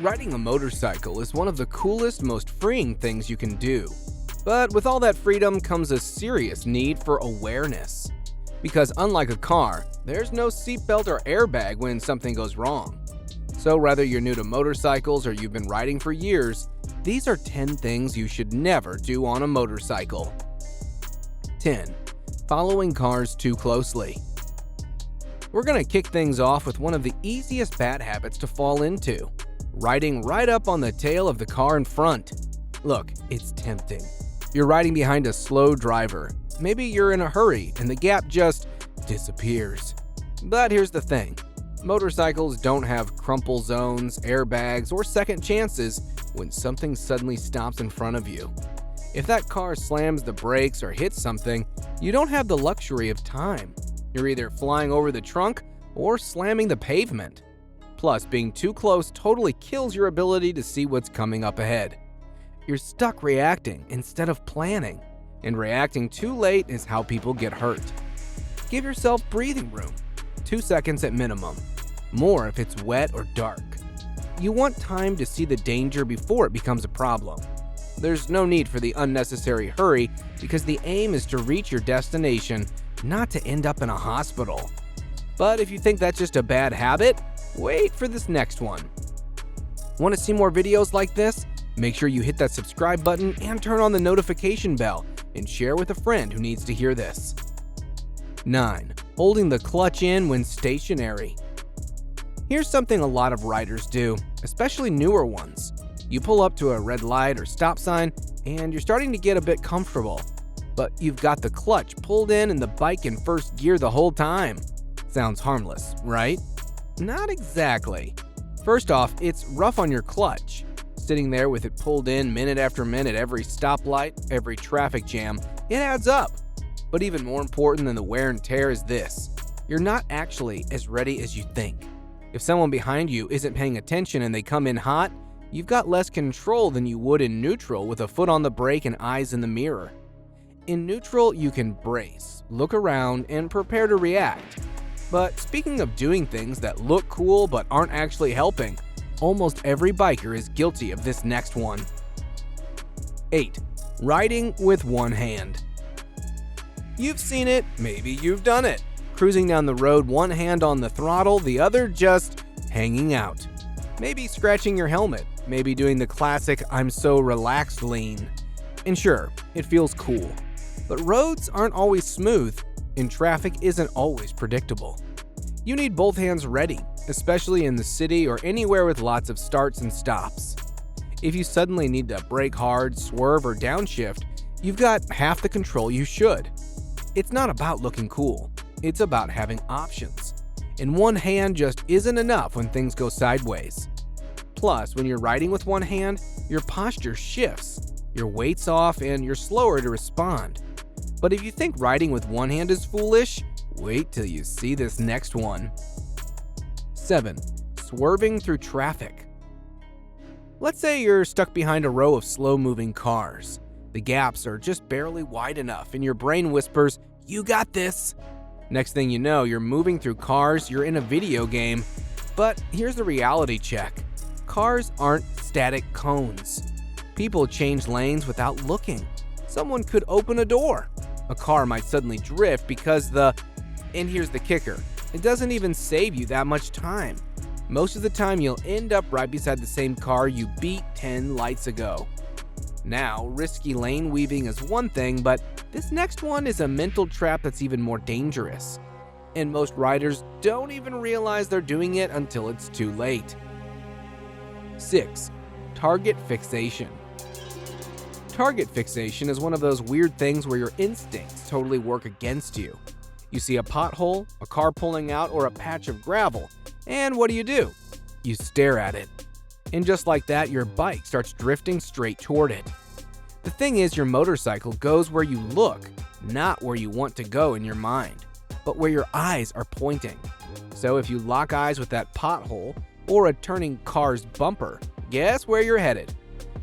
Riding a motorcycle is one of the coolest, most freeing things you can do. But with all that freedom comes a serious need for awareness. Because unlike a car, there's no seatbelt or airbag when something goes wrong. So whether you're new to motorcycles or you've been riding for years, these are 10 things you should never do on a motorcycle. 10. Following cars too closely. We're gonna kick things off with one of the easiest bad habits to fall into: riding right up on the tail of the car in front. Look, it's tempting. You're riding behind a slow driver. Maybe you're in a hurry and the gap just disappears. But here's the thing. Motorcycles don't have crumple zones, airbags, or second chances when something suddenly stops in front of you. If that car slams the brakes or hits something, you don't have the luxury of time. You're either flying over the trunk or slamming the pavement. Plus, being too close totally kills your ability to see what's coming up ahead. You're stuck reacting instead of planning, and reacting too late is how people get hurt. Give yourself breathing room, 2 seconds at minimum, more if it's wet or dark. You want time to see the danger before it becomes a problem. There's no need for the unnecessary hurry because the aim is to reach your destination, not to end up in a hospital. But if you think that's just a bad habit, wait for this next one. Want to see more videos like this? Make sure you hit that subscribe button and turn on the notification bell and share with a friend who needs to hear this. 9. Holding the clutch in when stationary. Here's something a lot of riders do, especially newer ones. You pull up to a red light or stop sign and you're starting to get a bit comfortable, but you've got the clutch pulled in and the bike in first gear the whole time. Sounds harmless, right? Not exactly. First off, it's rough on your clutch. Sitting there with it pulled in minute after minute, every stoplight, every traffic jam, it adds up. But even more important than the wear and tear is this: you're not actually as ready as you think. If someone behind you isn't paying attention and they come in hot, you've got less control than you would in neutral with a foot on the brake and eyes in the mirror. In neutral, you can brace, look around, and prepare to react. But speaking of doing things that look cool but aren't actually helping, almost every biker is guilty of this next one. 8. Riding with one hand. You've seen it, maybe you've done it. Cruising down the road, one hand on the throttle, the other just hanging out. Maybe scratching your helmet, maybe doing the classic "I'm so relaxed" lean. And sure, it feels cool. But roads aren't always smooth, and traffic isn't always predictable. You need both hands ready, especially in the city or anywhere with lots of starts and stops. If you suddenly need to brake hard, swerve, or downshift, you've got half the control you should. It's not about looking cool, it's about having options. And one hand just isn't enough when things go sideways. Plus, when you're riding with one hand, your posture shifts, your weight's off, and you're slower to respond. But if you think riding with one hand is foolish, wait till you see this next one. 7. Swerving through traffic. Let's say you're stuck behind a row of slow-moving cars. The gaps are just barely wide enough, and your brain whispers, "You got this!" Next thing you know, you're moving through cars, you're in a video game. But here's the reality check. Cars aren't static cones. People change lanes without looking. Someone could open a door. A car might suddenly drift because and here's the kicker, it doesn't even save you that much time. Most of the time you'll end up right beside the same car you beat 10 lights ago. Now, risky lane weaving is one thing, but this next one is a mental trap that's even more dangerous. And most riders don't even realize they're doing it until it's too late. 6. Target fixation. Target fixation is one of those weird things where your instincts totally work against you. You see a pothole, a car pulling out, or a patch of gravel, and what do? You stare at it. And just like that, your bike starts drifting straight toward it. The thing is, your motorcycle goes where you look, not where you want to go in your mind, but where your eyes are pointing. So if you lock eyes with that pothole or a turning car's bumper, guess where you're headed?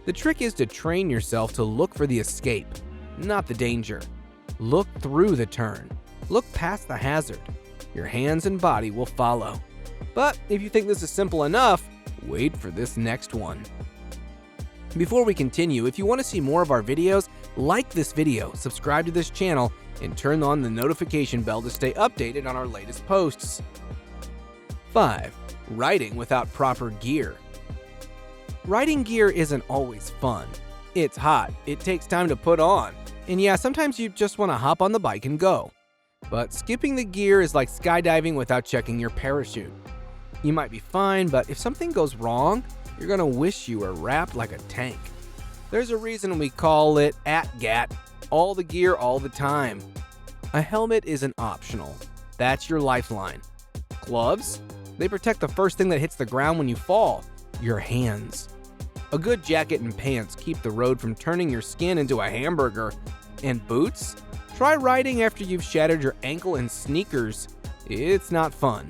The trick is to train yourself to look for the escape, not the danger. Look through the turn. Look past the hazard. Your hands and body will follow. But if you think this is simple enough, Wait for this next one. Before we continue, if you want to see more of our videos, like this video, subscribe to this channel, and turn on the notification bell to stay updated on our latest posts. 5. Riding without proper gear. Riding gear isn't always fun. It's hot, it takes time to put on, and yeah, sometimes you just want to hop on the bike and go. But skipping the gear is like skydiving without checking your parachute. You might be fine, but if something goes wrong, you're gonna wish you were wrapped like a tank. There's a reason we call it ATGAT, all the gear all the time. A helmet isn't optional. That's your lifeline. Gloves? They protect the first thing that hits the ground when you fall, your hands. A good jacket and pants keep the road from turning your skin into a hamburger. And boots? Try riding after you've shattered your ankle in sneakers. It's not fun.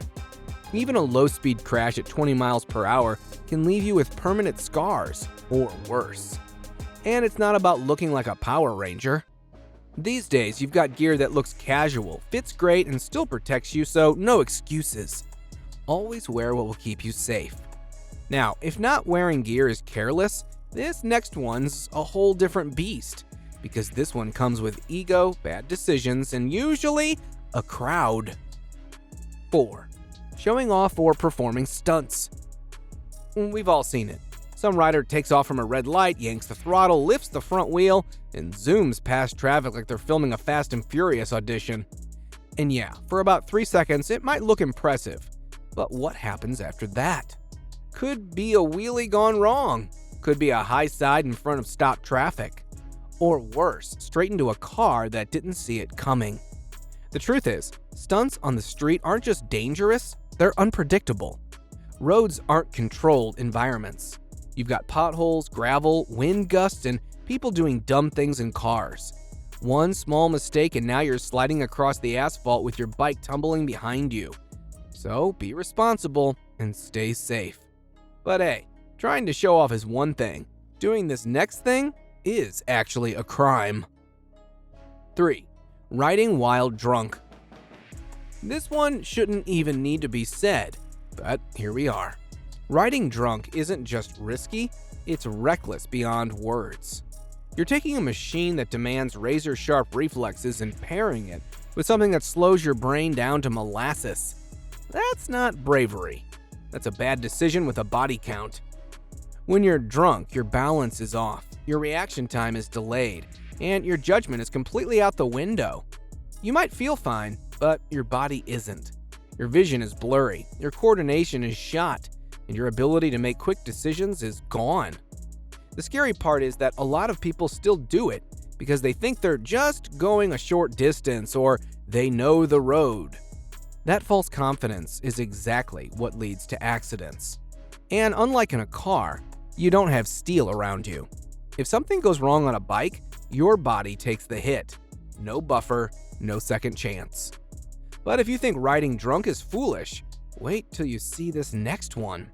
Even a low-speed crash at 20 miles per hour can leave you with permanent scars, or worse. And it's not about looking like a Power Ranger. These days, you've got gear that looks casual, fits great, and still protects you, so no excuses. Always wear what will keep you safe. Now, if not wearing gear is careless, this next one's a whole different beast, because this one comes with ego, bad decisions, and usually a crowd. 4. Showing off or performing stunts. We've all seen it. Some rider takes off from a red light, yanks the throttle, lifts the front wheel, and zooms past traffic like they're filming a Fast and Furious audition. And yeah, for about 3 seconds, it might look impressive. But what happens after that? Could be a wheelie gone wrong. Could be a high side in front of stopped traffic. Or worse, straight into a car that didn't see it coming. The truth is, stunts on the street aren't just dangerous, they're unpredictable. Roads aren't controlled environments. You've got potholes, gravel, wind gusts, and people doing dumb things in cars. One small mistake and now you're sliding across the asphalt with your bike tumbling behind you. So be responsible and stay safe. But hey, trying to show off is one thing. Doing this next thing is actually a crime. 3. Riding while drunk. This one shouldn't even need to be said, but here we are. Riding drunk isn't just risky, it's reckless beyond words. You're taking a machine that demands razor-sharp reflexes and pairing it with something that slows your brain down to molasses. That's not bravery. That's a bad decision with a body count. When you're drunk, your balance is off, your reaction time is delayed, and your judgment is completely out the window. You might feel fine, but your body isn't. Your vision is blurry, your coordination is shot, and your ability to make quick decisions is gone. The scary part is that a lot of people still do it because they think they're just going a short distance or they know the road. That false confidence is exactly what leads to accidents. And unlike in a car, you don't have steel around you. If something goes wrong on a bike, your body takes the hit. No buffer, no second chance. But if you think riding drunk is foolish, wait till you see this next one.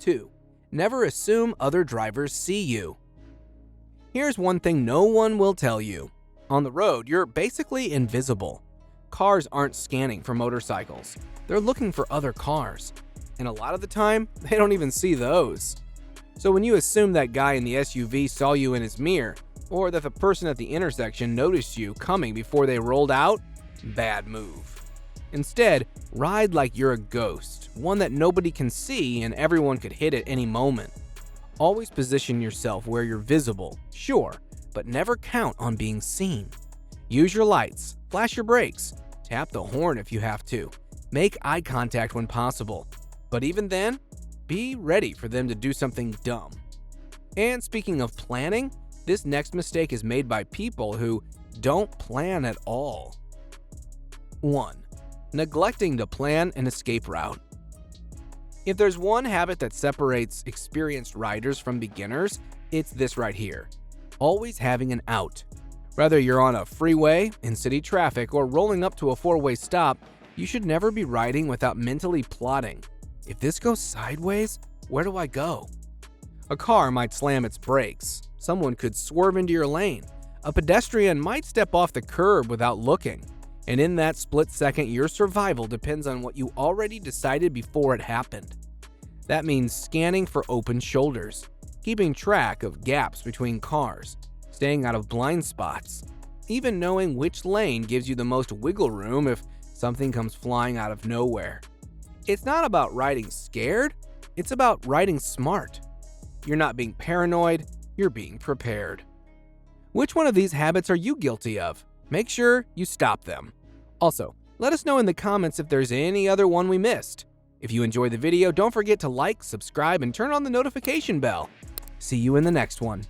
2. Never assume other drivers see you. Here's one thing no one will tell you. On the road, you're basically invisible. Cars aren't scanning for motorcycles. They're looking for other cars. And a lot of the time, they don't even see those. So when you assume that guy in the SUV saw you in his mirror, or that the person at the intersection noticed you coming before they rolled out, bad move. Instead, ride like you're a ghost, one that nobody can see and everyone could hit at any moment. Always position yourself where you're visible, sure, but never count on being seen. Use your lights, flash your brakes, tap the horn if you have to, make eye contact when possible. But even then, be ready for them to do something dumb. And speaking of planning, this next mistake is made by people who don't plan at all. 1. Neglecting to plan an escape route. If there's one habit that separates experienced riders from beginners, it's this right here. Always having an out. Whether you're on a freeway, in city traffic, or rolling up to a four-way stop, you should never be riding without mentally plotting. If this goes sideways, where do I go? A car might slam its brakes. Someone could swerve into your lane. A pedestrian might step off the curb without looking. And in that split second, your survival depends on what you already decided before it happened. That means scanning for open shoulders, keeping track of gaps between cars, staying out of blind spots, even knowing which lane gives you the most wiggle room if something comes flying out of nowhere. It's not about riding scared, it's about riding smart. You're not being paranoid, you're being prepared. Which one of these habits are you guilty of? Make sure you stop them. Also, let us know in the comments if there's any other one we missed. If you enjoyed the video, don't forget to like, subscribe, and turn on the notification bell. See you in the next one.